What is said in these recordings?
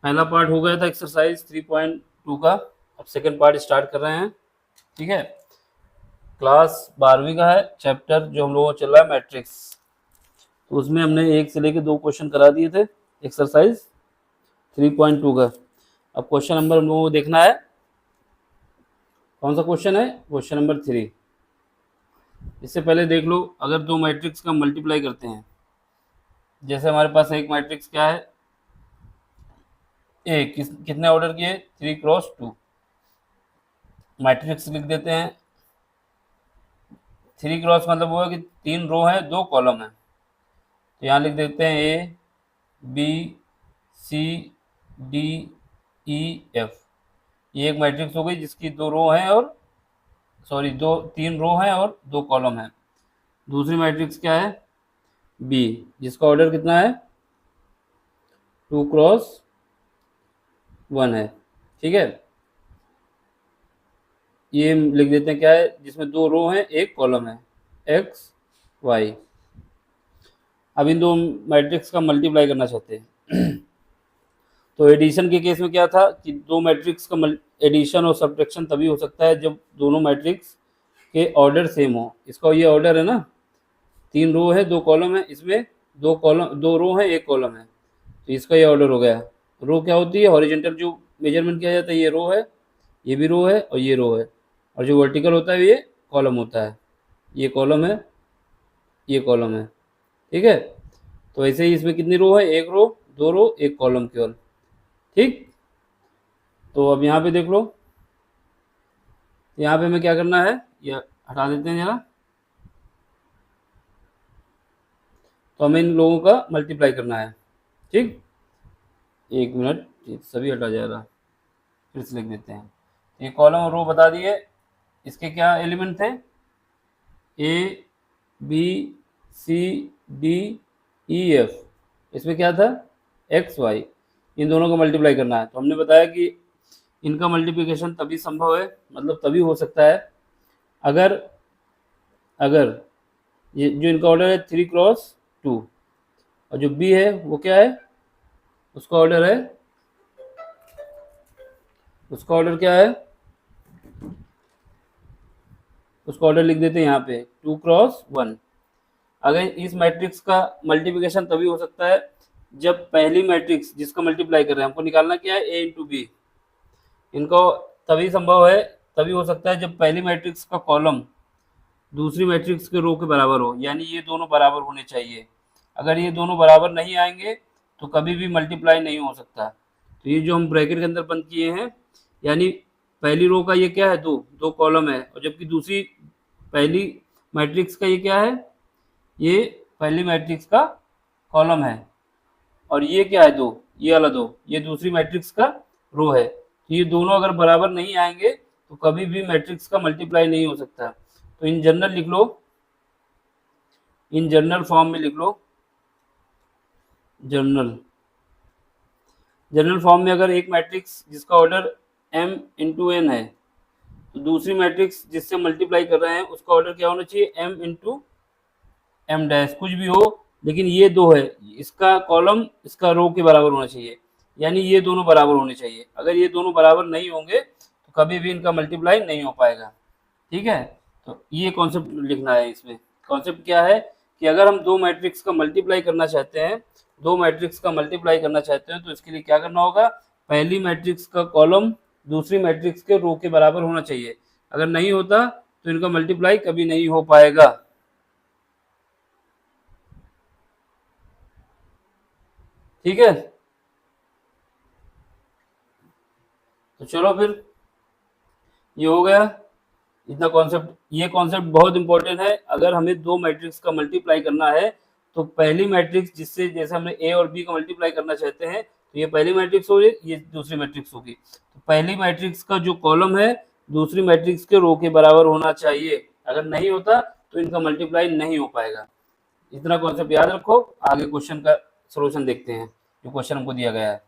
पहला पार्ट हो गया था एक्सरसाइज 3.2 का। अब सेकंड पार्ट स्टार्ट कर रहे हैं। ठीक है, क्लास 12वीं का है चैप्टर जो हम लोगों का चल रहा है मैट्रिक्स। तो उसमें हमने 1 से लेकर 2 क्वेश्चन करा दिए थे एक्सरसाइज 3.2 का। अब क्वेश्चन नंबर हम लोगों को देखना है। कौन सा क्वेश्चन है? Question number 3। इससे पहले देख लो, अगर दो मैट्रिक्स का मल्टीप्लाई करते हैं, जैसे हमारे पास एक मैट्रिक्स क्या है ए, कितने ऑर्डर की है? 3x2 मैट्रिक्स लिख देते हैं। 3x मतलब वो है कि 3 रो है 2 कॉलम है। तो यहाँ लिख देते हैं A B C D E F. ये एक मैट्रिक्स हो गई जिसकी 2 रो हैं और सॉरी 3 रो हैं और 2 कॉलम हैं। दूसरी मैट्रिक्स क्या है? बी, जिसका ऑर्डर कितना है? 2x1 है। ठीक है, ये लिख देते हैं क्या है, जिसमें 2 रो हैं 1 कॉलम है, एक्स वाई। अब इन दो मैट्रिक्स का मल्टीप्लाई करना चाहते हैं। तो एडिशन के केस में क्या था कि दो मैट्रिक्स का एडिशन और सब्ट्रैक्शन तभी हो सकता है जब दोनों मैट्रिक्स के ऑर्डर सेम हो। इसका ये ऑर्डर है ना, 3 रो है 2 कॉलम है, इसमें 2 रो है 1 कॉलम है, तो इसका ये ऑर्डर हो गया। रो क्या होती है? हॉरिजॉन्टल जो मेजरमेंट किया जाता है, ये रो है, ये भी रो है और ये रो है, और जो वर्टिकल होता है ये कॉलम होता है। ये कॉलम है, ये कॉलम है। ठीक है, तो ऐसे ही इसमें कितनी रो है? 1 रो 2 रो 1 कॉलम केवल। ठीक, तो अब यहाँ पे देख लो, यहाँ पे हमें क्या करना है, ये हटा देते हैं जरा। तो हमें इन लोगों का मल्टीप्लाई करना है। ठीक, 1 मिनट, सभी हटा जाएगा, फिर से लिख देते हैं। ये कॉलम और रो बता दिए, इसके क्या एलिमेंट थे? A B C D E F. इसमें क्या था? X Y. इन दोनों को मल्टीप्लाई करना है। तो हमने बताया कि इनका मल्टीप्लिकेशन तभी संभव है, मतलब तभी हो सकता है अगर अगर ये जो इनका ऑर्डर है 3x2 और जो बी है वो क्या है? उसका ऑर्डर है, उसका ऑर्डर क्या है? उसका ऑर्डर लिख देते हैं यहाँ पे 2x1। अगर इस मैट्रिक्स का मल्टीप्लिकेशन तभी हो सकता है जब पहली मैट्रिक्स जिसका मल्टीप्लाई कर रहे हैं, हमको निकालना क्या है? ए इंटू बी। इनको तभी संभव है, तभी हो सकता है जब पहली मैट्रिक्स का कॉलम दूसरी मैट्रिक्स के रो के बराबर हो, यानी ये दोनों बराबर होने चाहिए। अगर ये दोनों बराबर नहीं आएंगे तो कभी भी मल्टीप्लाई नहीं हो सकता। तो ये जो हम ब्रैकेट के अंदर बंद किए हैं, यानी पहली रो का ये क्या है? 2 कॉलम है, और जबकि दूसरी पहली मैट्रिक्स का ये क्या है? ये पहली मैट्रिक्स का कॉलम है, और ये क्या है? 2, ये वाला 2 ये दूसरी मैट्रिक्स का रो है। तो ये दोनों अगर बराबर नहीं आएंगे तो कभी भी मैट्रिक्स का मल्टीप्लाई नहीं हो सकता। तो इन जनरल लिख लो, इन जनरल फॉर्म में लिख लो। जनरल फॉर्म में अगर एक मैट्रिक्स जिसका ऑर्डर m इंटू एन है, तो दूसरी मैट्रिक्स जिससे मल्टीप्लाई कर रहे हैं उसका ऑर्डर क्या होना चाहिए? m इंटू एम डैश, कुछ भी हो, लेकिन ये 2 है, इसका कॉलम इसका रो के बराबर होना चाहिए, यानी ये दोनों बराबर होने चाहिए। अगर ये दोनों बराबर नहीं होंगे तो कभी भी इनका मल्टीप्लाई नहीं हो पाएगा। ठीक है, तो ये कॉन्सेप्ट लिखना है। इसमें कॉन्सेप्ट क्या है कि अगर हम दो मैट्रिक्स का मल्टीप्लाई करना चाहते हैं, तो इसके लिए क्या करना होगा? पहली मैट्रिक्स का कॉलम दूसरी मैट्रिक्स के रो के बराबर होना चाहिए। अगर नहीं होता तो इनका मल्टीप्लाई कभी नहीं हो पाएगा। ठीक है, तो चलो फिर, ये हो गया इतना कॉन्सेप्ट। ये कॉन्सेप्ट बहुत इंपॉर्टेंट है। अगर हमें दो मैट्रिक्स का मल्टीप्लाई करना है तो पहली मैट्रिक्स जिससे, जैसे हमने ए और बी का मल्टीप्लाई करना चाहते हैं, तो ये पहली मैट्रिक्स होगी, ये दूसरी मैट्रिक्स होगी। तो पहली मैट्रिक्स का जो कॉलम है दूसरी मैट्रिक्स के रो के बराबर होना चाहिए। अगर नहीं होता तो इनका मल्टीप्लाई नहीं हो पाएगा। इतना कॉन्सेप्ट याद रखो। आगे क्वेश्चन का सोल्यूशन देखते हैं जो क्वेश्चन हमको दिया गया है।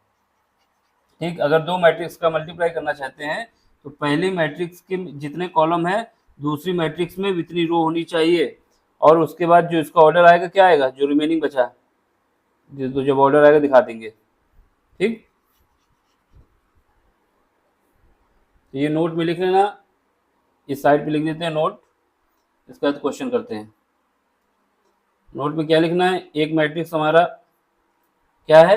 ठीक, अगर दो मैट्रिक्स का मल्टीप्लाई करना चाहते हैं तो पहली मैट्रिक्स के जितने कॉलम है दूसरी मैट्रिक्स में उतनी रो होनी चाहिए, और उसके बाद जो इसका ऑर्डर आएगा क्या आएगा? जो रिमेनिंग बचा, तो जब ऑर्डर आएगा दिखा देंगे। ठीक, तो ये नोट में लिख लेना, इस साइड पे लिख देते हैं नोट। इसके बाद क्वेश्चन करते हैं। नोट में क्या लिखना है, एक मैट्रिक्स हमारा क्या है,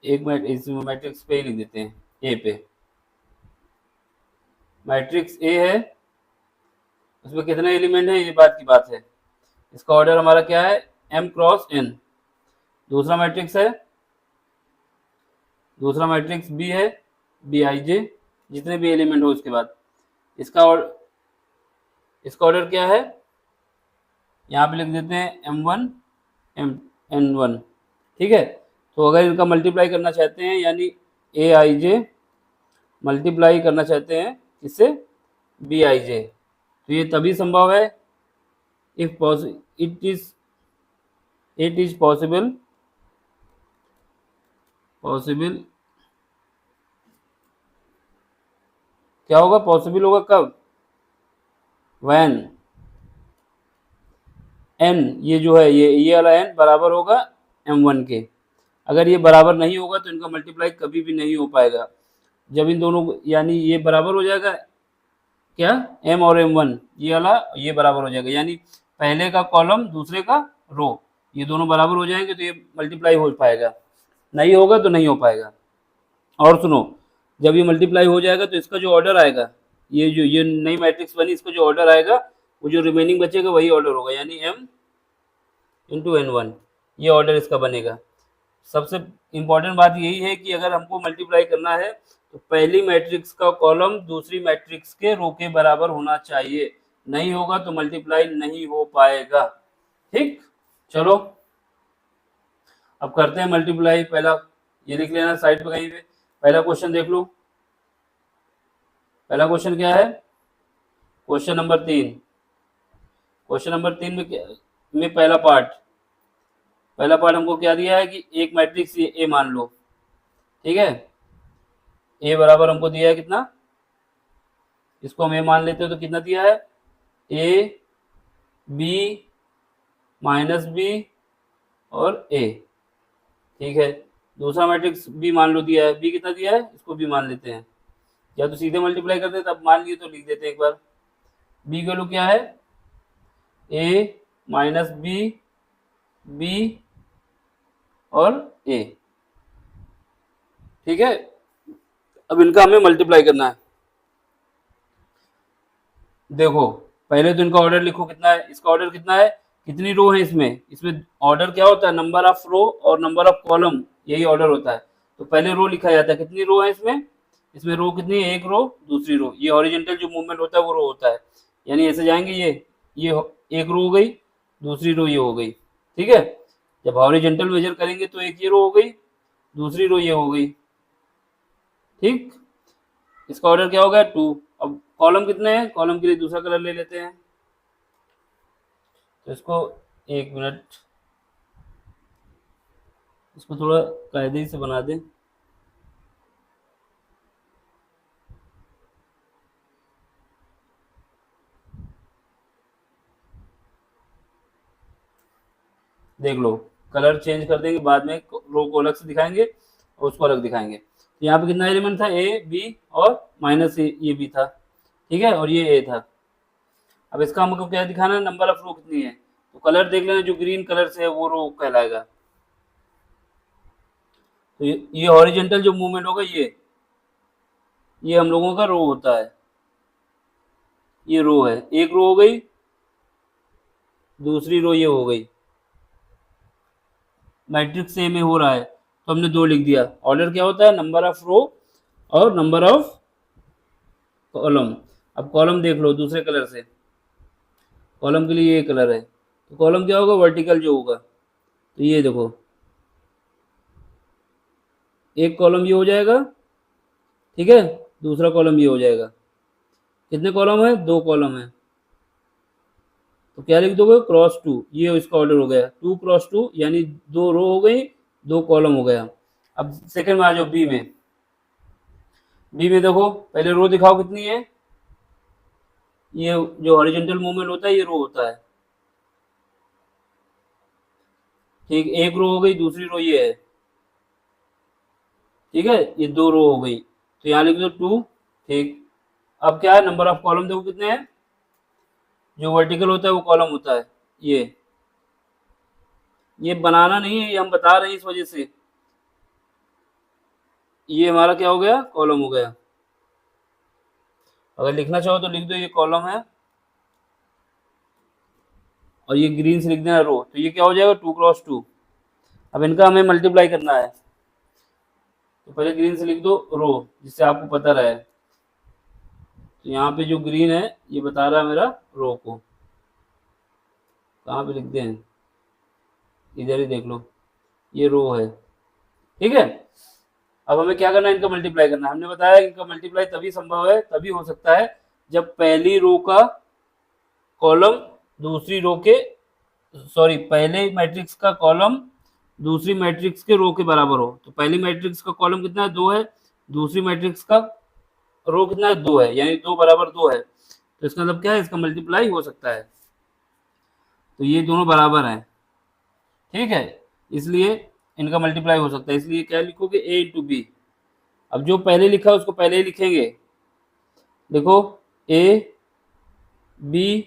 एक इस मैट्रिक्स पे ही लिख देते हैं, ए पे मैट्रिक्स ए है, उसमें कितने एलिमेंट है ये बात की बात है। इसका ऑर्डर हमारा क्या है, m क्रॉस n। दूसरा मैट्रिक्स है, दूसरा मैट्रिक्स बी है, बी आई जे, जितने भी एलिमेंट हो उसके बाद। इसका ऑर्डर क्या है, यहाँ पे लिख देते हैं m1 n1। ठीक है, तो अगर इनका मल्टीप्लाई करना चाहते हैं, यानी ए आई जे मल्टीप्लाई करना चाहते हैं इससे बी आई जे, तो ये तभी संभव है इफ इट इज पॉसिबल क्या होगा, पॉसिबल होगा कब, व्हेन n ये जो है ये वाला n बराबर होगा m1 के। अगर ये बराबर नहीं होगा तो इनका मल्टीप्लाई कभी भी नहीं हो पाएगा। जब इन दोनों यानी ये बराबर हो जाएगा, क्या m और m1 ये वाला ये बराबर हो जाएगा, यानी पहले का कॉलम दूसरे का रो, ये दोनों बराबर हो जाएंगे तो ये मल्टीप्लाई हो पाएगा, नहीं होगा तो नहीं हो पाएगा। और सुनो, जब ये मल्टीप्लाई हो जाएगा तो इसका जो ऑर्डर आएगा, ये नई मैट्रिक्स बनी, इसका जो ऑर्डर आएगा वो जो रिमेनिंग बचेगा वही ऑर्डर होगा, यानी m इंटू n1 ये ऑर्डर इसका बनेगा। सबसे इम्पोर्टेंट बात यही है कि अगर हमको मल्टीप्लाई करना है तो पहली मैट्रिक्स का कॉलम दूसरी मैट्रिक्स के रो के बराबर होना चाहिए, नहीं होगा तो मल्टीप्लाई नहीं हो पाएगा। ठीक, चलो अब करते हैं मल्टीप्लाई। पहला ये लिख लेना साइड पे कहीं पे, पहला क्वेश्चन देख लो। पहला क्वेश्चन क्या है, क्वेश्चन नंबर 3। क्वेश्चन नंबर 3 में पहला पार्ट हमको क्या दिया है कि एक मैट्रिक्स ए मान लो। ठीक है, ए बराबर हमको दिया है कितना, इसको हम ए मान लेते हो तो कितना दिया है, ए बी माइनस बी और ए। ठीक है, दूसरा मैट्रिक्स बी मान लो दिया है, बी कितना दिया है, इसको बी मान लेते हैं, या तो सीधे मल्टीप्लाई करते हैं तब मान लिए तो लिख देते हैं एक बार। बी का वैल्यू क्या है, ए माइनस बी, बी और ए। ठीक है, अब इनका हमें मल्टीप्लाई करना है। देखो पहले तो इनका ऑर्डर लिखो कितना है, इसका ऑर्डर कितना है, कितनी रो है इसमें ऑर्डर क्या होता है, नंबर ऑफ रो और नंबर ऑफ कॉलम, यही ऑर्डर होता है। तो पहले रो लिखा जाता है, कितनी रो है इसमें रो कितनी है, एक रो दूसरी रो, ये हॉरिजॉन्टल जो मूवमेंट होता है वो रो होता है, यानी ऐसे जाएंगे ये एक रो हो गई, दूसरी रो ये हो गई। ठीक है, जब हॉरिजॉन्टल मेजर करेंगे तो एक ये रो हो गई, दूसरी रो ये हो गई। ठीक, इसका ऑर्डर क्या होगा 2। अब कॉलम कितने हैं, कॉलम के लिए दूसरा कलर ले लेते हैं, तो इसको एक मिनट, इसको थोड़ा कायदे से बना दें। देख लो, कलर चेंज कर देंगे बाद में, रो को अलग से दिखाएंगे और उसको अलग दिखाएंगे। तो यहाँ पे कितना एलिमेंट था, ए बी और माइनस ये बी था। ठीक है, और ये ए था। अब इसका हमको क्या दिखाना है, नंबर ऑफ रो कितनी है, तो कलर देख लेना, जो ग्रीन कलर से है वो रो कहलाएगा। तो ये हॉरिजॉन्टल जो मूवमेंट होगा ये हम लोगों का रो होता है, ये रो है, एक रो हो गई, दूसरी रो ये हो गई। मैट्रिक्स ए में हो रहा है तो हमने 2 लिख दिया। ऑर्डर क्या होता है, नंबर ऑफ रो और नंबर ऑफ कॉलम। अब कॉलम देख लो दूसरे कलर से, कॉलम के लिए ये कलर है, तो कॉलम क्या होगा, वर्टिकल जो होगा, तो ये देखो एक कॉलम ये हो जाएगा, ठीक है, दूसरा कॉलम ये हो जाएगा। कितने कॉलम है, 2 कॉलम है, तो क्या लिख दोगे, क्रॉस 2, ये इसका ऑर्डर हो गया 2 क्रॉस 2, यानी 2 रो हो गई, 2 कॉलम हो गया। अब सेकंड में आ जाओ, बी में देखो, पहले रो दिखाओ कितनी है, ये जो हॉरिजॉन्टल मूवमेंट होता है ये रो होता है। ठीक, एक रो हो गई, दूसरी रो ये है, ठीक है, ये 2 रो हो गई, तो यहाँ लिख दो 2। ठीक, अब क्या है, नंबर ऑफ कॉलम देखो कितने हैं, जो वर्टिकल होता है वो कॉलम होता है, ये बनाना नहीं है, ये हम बता रहे हैं इस वजह से, ये हमारा क्या हो गया, कॉलम हो गया। अगर लिखना चाहो तो लिख दो ये कॉलम है, और ये ग्रीन से लिख देना रो, तो ये क्या हो जाएगा 2 × 2। अब इनका हमें मल्टीप्लाई करना है, तो पहले ग्रीन से लिख दो रो, जिससे आपको पता रहे। तो यहाँ पे जो ग्रीन है ये बता रहा है मेरा रो को, कहाँ पे लिखते हैं, इधर ही देख लो, ये रो है। ठीक है, अब हमें क्या करना है, इनका मल्टीप्लाई करना है। हमने बताया इनका मल्टीप्लाई तभी संभव है, तभी हो सकता है जब पहली रो का कॉलम दूसरी रो के, सॉरी, पहले मैट्रिक्स का कॉलम दूसरी मैट्रिक्स के रो के बराबर हो। तो पहली मैट्रिक्स का कॉलम कितना है, 2 है, दूसरी मैट्रिक्स का रो कितना है, 2 है, यानी 2 बराबर 2 है, तो इसका मतलब क्या है, इसका मल्टीप्लाई हो सकता है। तो ये दोनों बराबर हैं, ठीक है, इसलिए इनका मल्टीप्लाई हो सकता है, इसलिए क्या लिखोगे, a इंटू बी। अब जो पहले लिखा है उसको पहले ही लिखेंगे, देखो a b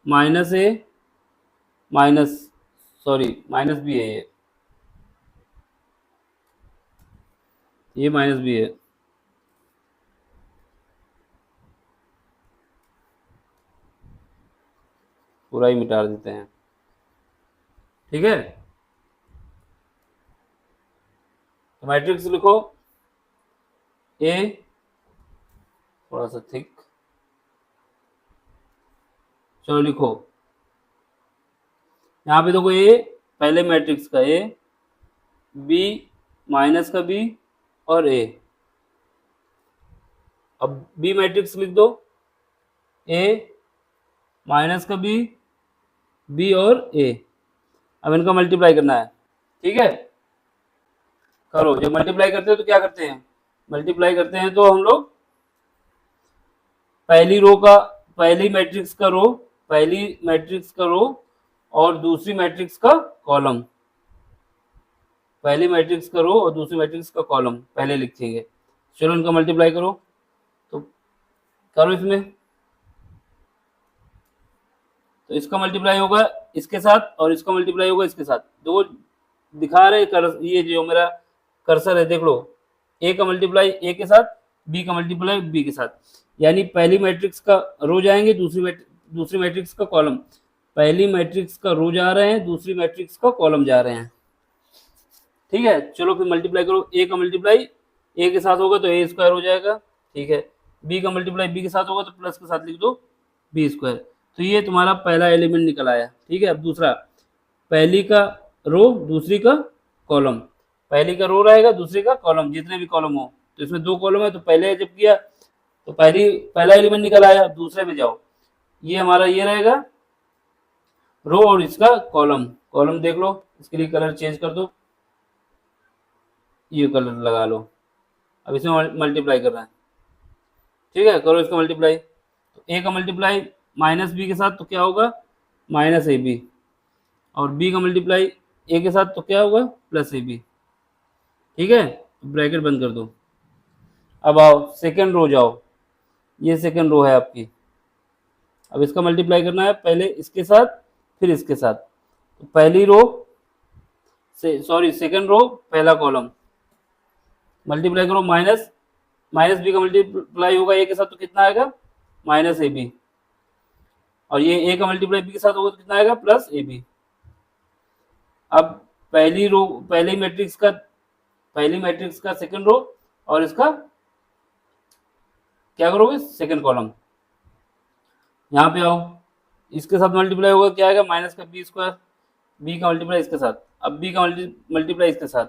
minus a minus, sorry minus B है, ये माइनस बी है, पूरा ही मिटा देते हैं। ठीक है, तो मैट्रिक्स लिखो ए, थोड़ा सा थिक, चलो लिखो, यहाँ पे देखो ए, पहले मैट्रिक्स का ए, बी माइनस का बी, और ए। अब बी मैट्रिक्स लिख दो, ए माइनस का बी, बी और ए। अब इनका मल्टीप्लाई करना है, ठीक है, करो। जब मल्टीप्लाई करते हैं तो क्या करते हैं, मल्टीप्लाई करते हैं तो हम लोग पहली रो का, पहली मैट्रिक्स का रो, पहली मैट्रिक्स का रो और दूसरी मैट्रिक्स का कॉलम, पहली मैट्रिक्स का रो और दूसरी मैट्रिक्स का कॉलम पहले लिखेंगे। चलो इनका मल्टीप्लाई करो, तो करो इसमें, तो इसका मल्टीप्लाई होगा इसके साथ और इसका मल्टीप्लाई होगा इसके साथ, दो दिखा रहे ये जो मेरा कर्सर है देख लो, ए का मल्टीप्लाई ए के साथ, बी का मल्टीप्लाई बी के साथ, यानी पहली मैट्रिक्स का रो जाएंगे, दूसरी मैट्रिक्स का कॉलम, पहली मैट्रिक्स का रो जा रहे हैं, दूसरी मैट्रिक्स का कॉलम जा रहे हैं। ठीक है, चलो फिर मल्टीप्लाई करो, ए का मल्टीप्लाई ए के साथ होगा तो ए स्क्वायर हो जाएगा, ठीक है, बी का मल्टीप्लाई बी के साथ होगा तो प्लस के साथ लिख दो बी स्क्वायर। तो ये तुम्हारा पहला एलिमेंट निकल आया। ठीक है, अब दूसरा, पहली का रो दूसरी का कॉलम, पहली का रो रहेगा दूसरी का कॉलम, जितने भी कॉलम हो, तो इसमें 2 कॉलम है, तो पहले जब किया तो पहला एलिमेंट निकल आया, दूसरे में जाओ, ये हमारा ये रहेगा रो और इसका कॉलम, कॉलम देख लो, इसके लिए कलर चेंज कर दो, ये कलर लगा लो। अब इसमें मल्टीप्लाई करना है, ठीक है, करो इसका मल्टीप्लाई, तो ए का मल्टीप्लाई माइनस बी के साथ तो क्या होगा, माइनस ए बी, और बी का मल्टीप्लाई ए के साथ तो क्या होगा, प्लस ए बी। ठीक है, ब्रैकेट बंद कर दो। अब आओ सेकेंड रो जाओ, ये सेकेंड रो है आपकी, अब इसका मल्टीप्लाई करना है, पहले इसके साथ फिर इसके साथ, तो पहली रो से, सॉरी सेकेंड रो पहला कॉलम, मल्टीप्लाई करो, माइनस माइनस बी का मल्टीप्लाई होगा ए के साथ तो कितना आएगा, माइनस ए बी, और ये ए का मल्टीप्लाई बी के साथ होगा तो कितना आएगा, प्लस ए बी। अब पहली रो, पहली मैट्रिक्स का सेकंड रो और इसका क्या करोगे, सेकंड कॉलम, यहाँ पे आओ, इसके साथ मल्टीप्लाई होगा क्या आएगा, माइनस का बी स्क्वायर, बी का मल्टीप्लाई इसके साथ, अब बी का मल्टीप्लाई इसके साथ,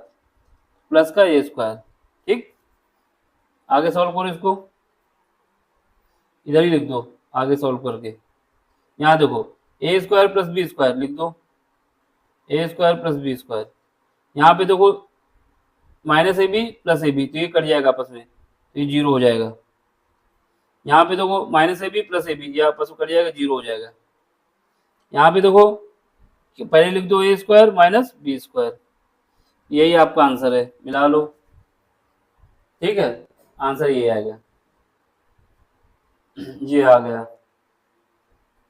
प्लस का ए स्क्वायर। ठीक, आगे सॉल्व करो इसको, इधर ही लिख दो आगे सॉल्व करके, यहाँ देखो A square plus B square लिख दो, A square plus B square, यहाँ पे देखो minus A B plus A B, तो ये कट जाएगा आपस में, तो ये 0 हो जाएगा। यहाँ पे देखो minus A B plus A B, ये आपस में कट जाएगा, 0 हो जाएगा। यहाँ पे देखो पहले लिख दो A square minus B square, यही आपका आंसर है, मिला लो। ठीक है, आंसर ये आएगा। ये आ गया।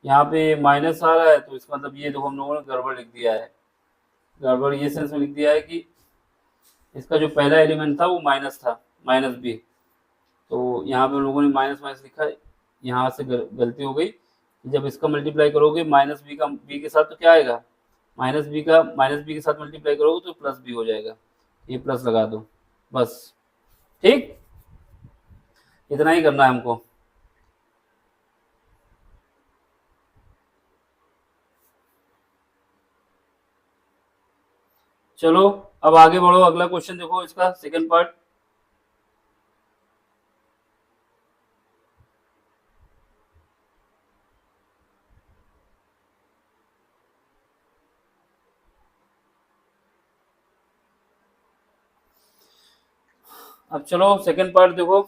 यहाँ पे माइनस आ रहा है तो इसका मतलब ये देखो हम लोगों ने गड़बड़ लिख दिया है। गड़बड़ ये सेंस में लिख दिया है कि इसका जो पहला एलिमेंट था वो माइनस था, माइनस बी। तो यहाँ पे हम लोगों ने माइनस माइनस लिखा है, यहाँ से गलती हो गई। जब इसका मल्टीप्लाई करोगे माइनस बी का बी के साथ तो क्या आएगा, माइनस बी का माइनस बी के साथ मल्टीप्लाई करोगे तो प्लस बी हो जाएगा। ये प्लस लगा दो बस। ठीक, इतना ही करना है हमको। चलो अब आगे बढ़ो, अगला क्वेश्चन देखो, इसका सेकंड पार्ट। अब चलो सेकंड पार्ट देखो।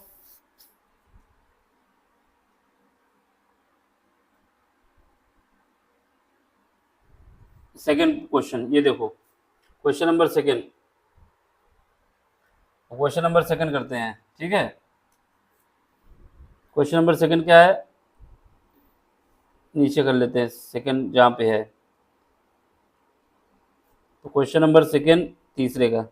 सेकंड क्वेश्चन ये देखो, question number second, question number second करते हैं। ठीक है, क्वेश्चन नंबर सेकंड क्या है, नीचे कर लेते हैं सेकंड जहाँ पे है। तो क्वेश्चन नंबर सेकंड तीसरे का,